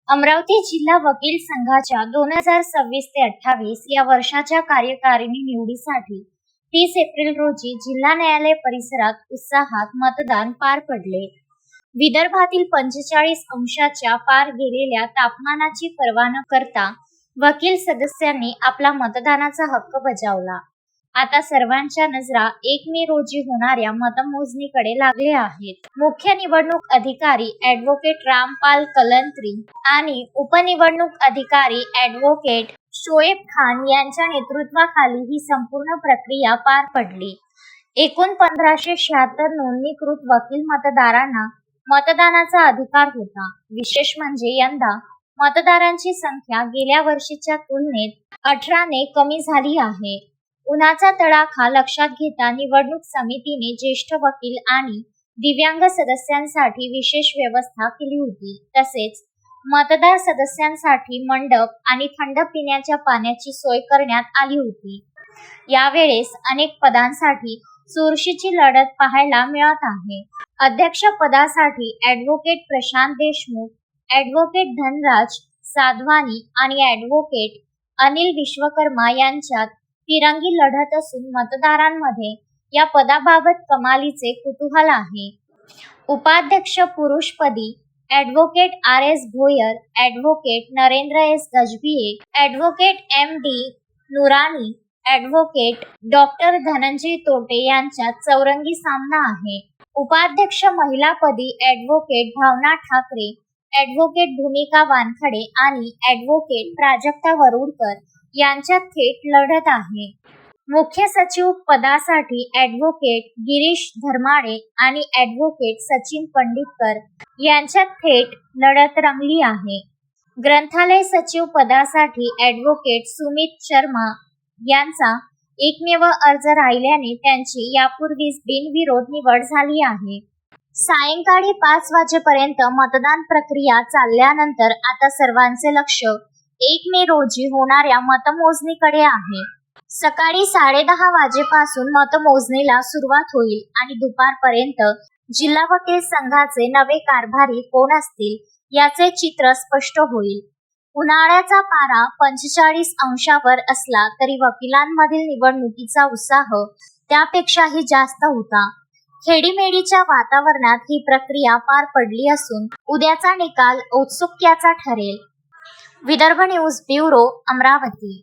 अमरावती जिल्हा वकील संघाच्या 2026 ते 28 या वर्षाच्या कार्यकारिणी निवडीसाठी 30 एप्रिल रोजी जिल्हा न्यायालय परिसरात उत्साहात मतदान पार पडले. विदर्भातील 45 अंशाच्या पार गेलेल्या तापमानाची पर्वा न करता वकील सदस्यांनी आपला मतदानाचा हक्क बजावला. आता सर्वांच्या नजरा 1 मे रोजी होणाऱ्या मतमोजणीकडे लागल्या आहेत. मुख्य निवडणूक अधिकारी ॲडव्होकेट रामपाल कलंत्री आणि उपनिवडणूक अधिकारी ॲडव्होकेट शोएब खान यांच्या नेतृत्वाखाली ही संपूर्ण प्रक्रिया पार पडली. एकूण 1576 नोंदणीकृत वकील मतदारांना मतदानाचा अधिकार होता. विशेष म्हणजे यंदा मतदारांची संख्या गेल्या वर्षीच्या तुलनेत 18 ने कमी झाली आहे. उन्हाचा तडाखा लक्षात घेता निवडणूक समितीने ज्येष्ठ वकील आणि दिव्यांग सदस्यांसाठी विशेष व्यवस्था केली होती. तसेच मतदार सदस्यांसाठी मंडप आणि थंड पिण्याच्या पाण्याची सोय करण्यात आली होती. यावेळेस अनेक पदांसाठी चुरशीची लढत पाहायला मिळत आहे. अध्यक्ष पदासाठी ॲडव्होकेट प्रशांत देशमुख, ॲडव्होकेट धनराज साधवानी आणि ॲडव्होकेट अनिल विश्वकर्मा यांच्यात तिरंगी लढत असून मतदारांमध्ये या पदाबाबत कमालीचे कुतूहल आहे. उपाध्यक्ष पुरुषपदी advocate RS Bhoyar, advocate Narendra S Gajbhiye, advocate MD Noorani, advocate डॉ. धनंजय तोटे यांच्यात चौरंगी सामना आहे. उपाध्यक्ष महिलापदी ॲडव्होकेट भावना ठाकरे, ॲडव्होकेट भूमिका वानखडे आणि ॲडव्होकेट प्राजक्ता वरुडकर यांच्यात थेट लढत आहे. मुख्य सचिव पदासाठी ॲडव्होकेट गिरीश धर्माडे आणि ॲडव्होकेट सचिन पंडितकर यांच्यात थेट लढत रंगली आहे. ग्रंथालय सचिव पदासाठी ॲडव्होकेट सुमित शर्मा यांचा एकमेव अर्ज राहिल्याने त्यांची यापूर्वीच बिनविरोध निवड झाली आहे. सायंकाळी 5 वाजेपर्यंत मतदान प्रक्रिया चालल्यानंतर आता सर्वांचे लक्ष 1 मे रोजी होणाऱ्या मतमोजणीकडे आहे. सकाळी 10:30 वाजेपासून मतमोजणीला सुरुवात होईल आणि दुपारपर्यंत जिल्हा वकील संघाचे नवे कारभारी कोण असतील याचे चित्र स्पष्ट होईल. उन्हाळ्याचा पारा 45 अंशावर असला तरी वकिलांमधील निवडणुकीचा उत्साह त्यापेक्षाही जास्त होता. खेडीमेडीच्या वातावरणात ही प्रक्रिया पार पडली असून उद्याचा निकाल औत्सुक्याचा ठरेल. Vidarbha news bureau, Amravati.